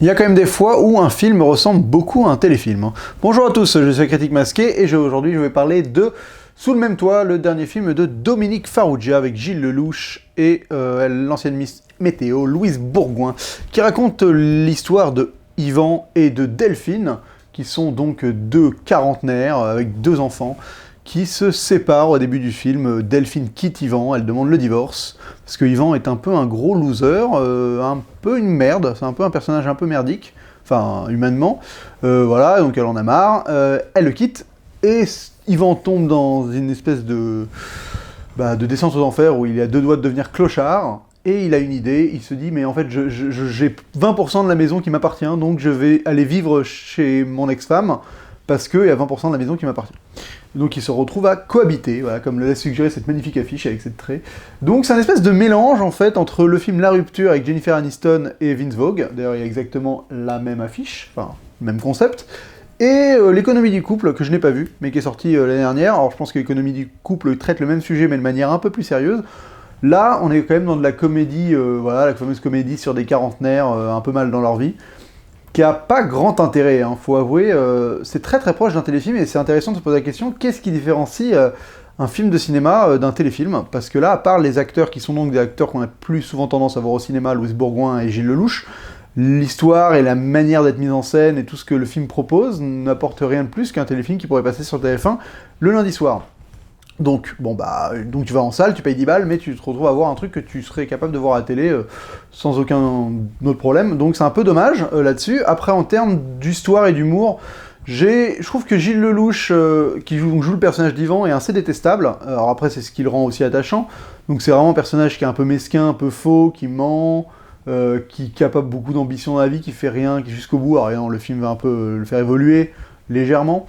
Il y a quand même des fois où un film ressemble beaucoup à un téléfilm. Bonjour à tous, je suis Critique Masqué et aujourd'hui je vais parler de Sous le même toit, le dernier film de Dominique Farrugia avec Gilles Lellouche et l'ancienne Miss Météo, Louise Bourgoin, qui raconte l'histoire de Yvan et de Delphine, qui sont donc deux quarantenaires avec deux enfants, qui se séparent au début du film. Delphine quitte Yvan, elle demande le divorce, parce que Yvan est un peu un gros loser, un peu une merde, c'est un peu un personnage un peu merdique, enfin humainement, voilà, donc elle en a marre, elle le quitte, et Yvan tombe dans une espèce de descente aux enfers où il est à deux doigts de devenir clochard, et il a une idée, il se dit mais en fait j'ai 20% de la maison qui m'appartient, donc je vais aller vivre chez mon ex-femme, parce qu'il y a 20% de la maison qui m'appartient. Donc ils se retrouvent à cohabiter, voilà, comme le laisse suggérer cette magnifique affiche avec cette trait. Donc c'est un espèce de mélange en fait entre le film La Rupture avec Jennifer Aniston et Vince Vaughn, d'ailleurs il y a exactement la même affiche, enfin même concept, et L'économie du couple, que je n'ai pas vu, mais qui est sorti l'année dernière. Alors je pense que L'économie du couple traite le même sujet mais de manière un peu plus sérieuse. Là on est quand même dans de la comédie, voilà, la fameuse comédie sur des quarantenaires un peu mal dans leur vie, qui a pas grand intérêt, hein, faut avouer, c'est très très proche d'un téléfilm, et c'est intéressant de se poser la question, qu'est-ce qui différencie un film de cinéma d'un téléfilm? Parce que là, à part les acteurs qui sont donc des acteurs qu'on a plus souvent tendance à voir au cinéma, Louise Bourgoin et Gilles Lellouche, l'histoire et la manière d'être mise en scène et tout ce que le film propose n'apporte rien de plus qu'un téléfilm qui pourrait passer sur TF1 le lundi soir. Donc, donc tu vas en salle, tu payes 10 balles, mais tu te retrouves à voir un truc que tu serais capable de voir à la télé sans aucun autre problème. Donc c'est un peu dommage là-dessus. Après, en termes d'histoire et d'humour, je trouve que Gilles Lellouche, qui joue le personnage d'Yvan, est assez détestable. Alors après, c'est ce qui le rend aussi attachant. Donc c'est vraiment un personnage qui est un peu mesquin, un peu faux, qui ment, qui n'a pas beaucoup d'ambition dans la vie, qui fait rien, qui est jusqu'au bout. Alors non, le film va un peu le faire évoluer légèrement.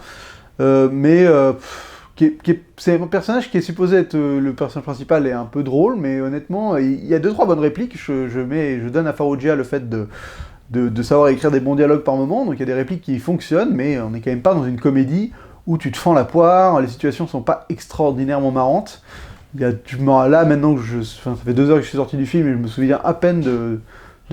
C'est un personnage qui est supposé être le personnage principal et un peu drôle, mais honnêtement, il y a 2-3 bonnes répliques. Je donne à Farrugia le fait de savoir écrire des bons dialogues par moment, donc il y a des répliques qui fonctionnent, mais on n'est quand même pas dans une comédie où tu te fends la poire, les situations sont pas extraordinairement marrantes. Là, maintenant que ça fait 2 heures que je suis sorti du film et je me souviens à peine de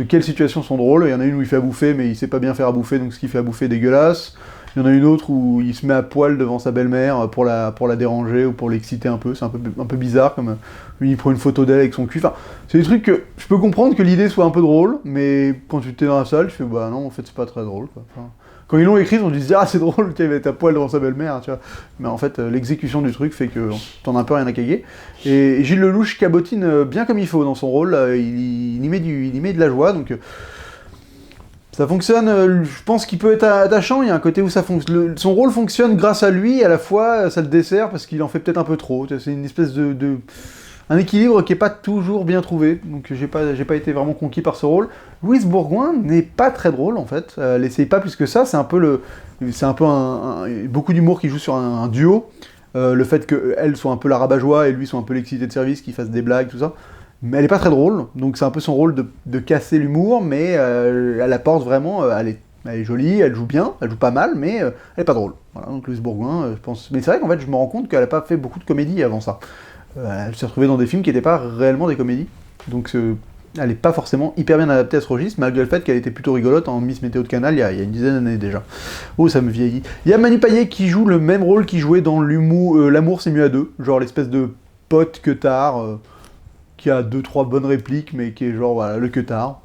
quelles situations sont drôles. Il y en a une où il fait à bouffer, mais il sait pas bien faire à bouffer, donc ce qu'il fait à bouffer est dégueulasse. Il y en a une autre où il se met à poil devant sa belle-mère pour la déranger ou pour l'exciter un peu. C'est un peu bizarre, comme il prend une photo d'elle avec son cul. Enfin, c'est des trucs que je peux comprendre que l'idée soit un peu drôle, mais quand tu t'es dans la salle, tu fais bah non, en fait c'est pas très drôle, quoi. Enfin, quand ils l'ont écrit, on se dit ah c'est drôle qu'il va être à poil devant sa belle-mère, tu vois. Mais en fait, l'exécution du truc fait que t'en as un peu rien à caguer. Et Gilles Lellouche cabotine bien comme il faut dans son rôle. Il y met de la joie, donc. Ça fonctionne, je pense qu'il peut être attachant, il y a un côté où son rôle fonctionne grâce à lui, et à la fois ça le dessert parce qu'il en fait peut-être un peu trop. C'est une espèce un équilibre qui est pas toujours bien trouvé, donc j'ai pas été vraiment conquis par ce rôle. Louise Bourgoin n'est pas très drôle en fait, elle essaye pas plus que ça, c'est un peu beaucoup d'humour qui joue sur un duo, le fait qu'elle soit un peu la rabat-joie et lui soit un peu l'excité de service, qu'il fasse des blagues, tout ça. Mais elle est pas très drôle, donc c'est un peu son rôle de casser l'humour, mais elle apporte vraiment, elle est jolie, elle joue bien, elle joue pas mal, mais elle est pas drôle. Voilà, donc Louise Bourgoin, je pense. Mais c'est vrai qu'en fait, je me rends compte qu'elle a pas fait beaucoup de comédies avant ça. Elle s'est retrouvée dans des films qui n'étaient pas réellement des comédies, donc elle est pas forcément hyper bien adaptée à ce registre, malgré le fait qu'elle était plutôt rigolote en Miss Météo de Canal il y a une dizaine d'années déjà. Oh, ça me vieillit. Il y a Manu Payet qui joue le même rôle qu'il jouait dans L'amour c'est mieux à deux, genre l'espèce de pote que tard. Qui a 2-3 bonnes répliques, mais qui est genre, voilà, le queutard.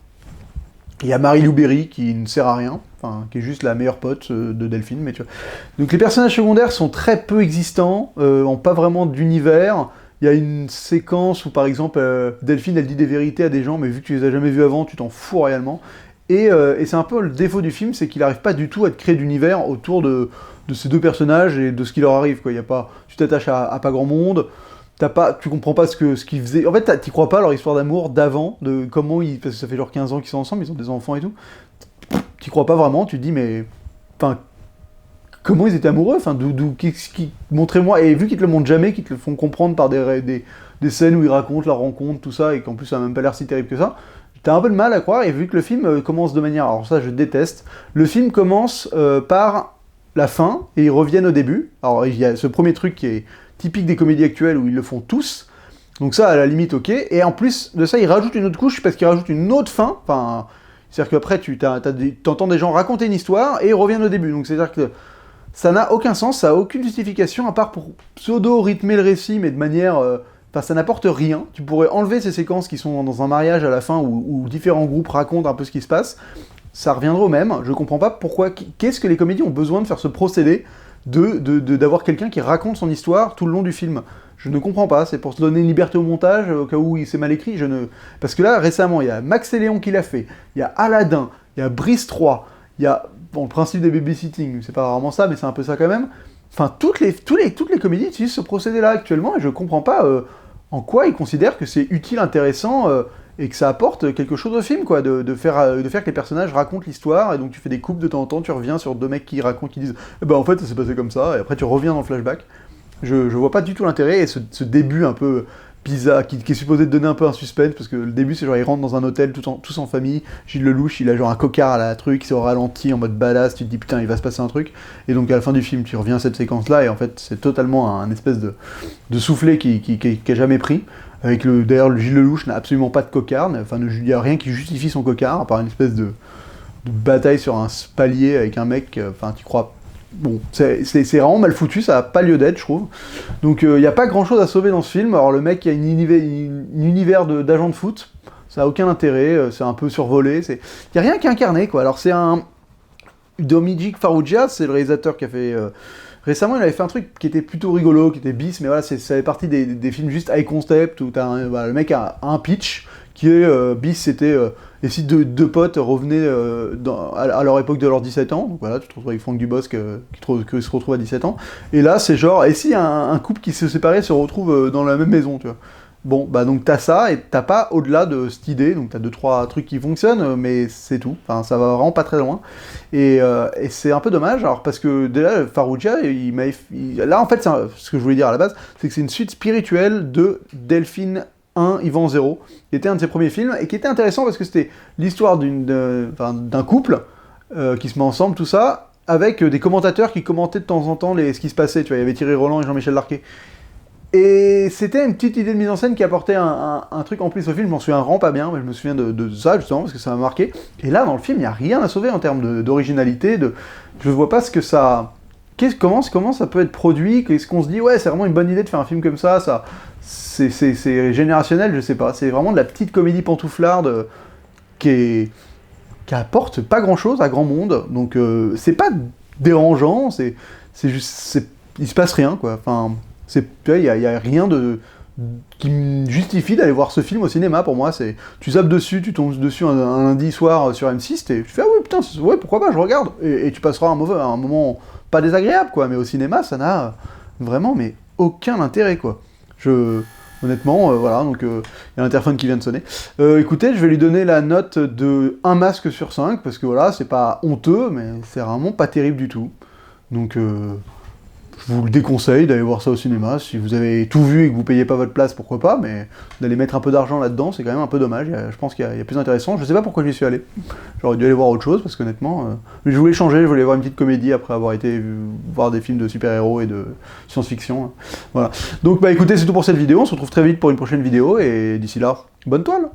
Il y a Marie-Lou Berry, qui ne sert à rien, enfin, qui est juste la meilleure pote de Delphine, mais tu vois. Donc les personnages secondaires sont très peu existants, ont pas vraiment d'univers. Il y a une séquence où, par exemple, Delphine, elle dit des vérités à des gens, mais vu que tu les as jamais vus avant, tu t'en fous réellement. Et c'est un peu le défaut du film, c'est qu'il n'arrive pas du tout à te créer d'univers autour de ces deux personnages et de ce qui leur arrive, quoi. Tu t'attaches à pas grand monde. Tu comprends pas ce qu'ils faisaient. En fait, t'y crois pas à leur histoire d'amour d'avant, de comment parce que ça fait genre 15 ans qu'ils sont ensemble, ils ont des enfants et tout. T'y crois pas vraiment, tu te dis, mais. Enfin. Comment ils étaient amoureux? Enfin, montrez-moi. Et vu qu'ils te le montrent jamais, qu'ils te le font comprendre par des scènes où ils racontent leur rencontre, tout ça, et qu'en plus ça a même pas l'air si terrible que ça, t'as un peu de mal à croire, et vu que le film commence de manière. Alors ça, je déteste. Le film commence par la fin, et ils reviennent au début. Alors, il y a ce premier truc qui est typique des comédies actuelles où ils le font tous. Donc ça, à la limite, ok. Et en plus de ça, ils rajoutent une autre couche parce qu'ils rajoutent une autre fin. Enfin, C'est-à-dire qu'après, t'entends des gens raconter une histoire et ils reviennent au début. Donc c'est-à-dire que ça n'a aucun sens, ça n'a aucune justification, à part pour pseudo-rythmer le récit, mais de manière... Enfin, ça n'apporte rien. Tu pourrais enlever ces séquences qui sont dans un mariage à la fin, où différents groupes racontent un peu ce qui se passe. Ça reviendrait au même. Je comprends pas pourquoi... Qu'est-ce que les comédies ont besoin de faire ce procédé d'avoir quelqu'un qui raconte son histoire tout le long du film? Je ne comprends pas, c'est pour se donner une liberté au montage, au cas où c'est mal écrit, Parce que là, récemment, il y a Max et Léon qui l'a fait, il y a Aladdin, il y a Brice 3, il y a... Bon, le principe des babysitting, c'est pas vraiment ça, mais c'est un peu ça quand même. Enfin, toutes les comédies utilisent ce procédé-là actuellement, et je comprends pas en quoi ils considèrent que c'est utile, intéressant, et que ça apporte quelque chose au film, quoi, de faire que les personnages racontent l'histoire, et donc tu fais des coupes de temps en temps, tu reviens sur deux mecs qui racontent, qui disent « Eh ben en fait, ça s'est passé comme ça », et après tu reviens dans le flashback. Je vois pas du tout l'intérêt, et ce début un peu bizarre, qui est supposé te donner un peu un suspense, parce que le début c'est genre ils rentrent dans un hôtel tous en famille, Gilles Lelouch, il a genre un cocard à la truc, c'est au ralenti, en mode badass, tu te dis putain il va se passer un truc, et donc à la fin du film tu reviens à cette séquence là, et en fait c'est totalement un espèce de soufflet qui a jamais pris, avec d'ailleurs le Gilles Lelouch n'a absolument pas de cocard, enfin il n'y a rien qui justifie son cocard, à part une espèce de bataille sur un palier avec un mec, enfin tu crois. Bon, c'est vraiment mal foutu, ça n'a pas lieu d'être, je trouve. Donc il n'y a pas grand-chose à sauver dans ce film. Alors le mec qui a un univers d'agent de foot, ça n'a aucun intérêt, c'est un peu survolé. Il n'y a rien qui est incarné, quoi. Alors c'est un... Dominic Farrugia, c'est le réalisateur qui a fait... Récemment, il avait fait un truc qui était plutôt rigolo, qui était bis, mais voilà, ça fait partie des films juste high concept, où le mec a un pitch, qui est bis, c'était... et si deux potes revenaient à leur époque de leurs 17 ans, donc voilà, tu te retrouves avec Franck Dubosc qui se retrouve à 17 ans, et là c'est genre, et si un couple qui se séparait se retrouve dans la même maison, tu vois. Bon, bah donc t'as ça, et t'as pas au-delà de cette idée, donc t'as 2-3 trucs qui fonctionnent, mais c'est tout, enfin ça va vraiment pas très loin, et c'est un peu dommage, alors parce que déjà, Farrugia, là en fait, ce que je voulais dire à la base, c'est que c'est une suite spirituelle de Delphine 1, Yvan 0, qui était un de ses premiers films, et qui était intéressant parce que c'était l'histoire d'un couple qui se met ensemble, tout ça, avec des commentateurs qui commentaient de temps en temps ce qui se passait, tu vois, il y avait Thierry Roland et Jean-Michel Larquet. Et c'était une petite idée de mise en scène qui apportait un truc en plus au film, je m'en souviens vraiment pas bien, mais je me souviens de ça justement, parce que ça m'a marqué. Et là, dans le film, il n'y a rien à sauver en termes d'originalité, je vois pas ce que ça... Comment ça peut être produit? Qu'est-ce qu'on se dit? Ouais, c'est vraiment une bonne idée de faire un film comme ça c'est générationnel, je sais pas. C'est vraiment de la petite comédie pantouflarde qui apporte pas grand-chose à grand monde. Donc c'est pas dérangeant, c'est juste... il se passe rien, quoi. Enfin, il y a rien qui me justifie d'aller voir ce film au cinéma. Pour moi, tu zappes dessus, tu tombes dessus un lundi soir sur M6, et tu fais « Ah oui, putain, ouais, pourquoi pas, je regarde !» Et tu passeras un moment pas désagréable, quoi, mais au cinéma, ça n'a vraiment aucun intérêt, quoi. Honnêtement, voilà, donc il y a l'interphone qui vient de sonner. Écoutez, je vais lui donner la note de 1 masque sur 5, parce que voilà, c'est pas honteux, mais c'est vraiment pas terrible du tout. Donc je vous le déconseille d'aller voir ça au cinéma. Si vous avez tout vu et que vous payez pas votre place, pourquoi pas, mais d'aller mettre un peu d'argent là-dedans, c'est quand même un peu dommage. Je pense qu'il y a plus intéressant. Je sais pas pourquoi j'y suis allé. J'aurais dû aller voir autre chose, parce qu'honnêtement, je voulais changer, je voulais voir une petite comédie après avoir été voir des films de super-héros et de science-fiction. Voilà. Donc bah écoutez, c'est tout pour cette vidéo. On se retrouve très vite pour une prochaine vidéo, et d'ici là, bonne toile!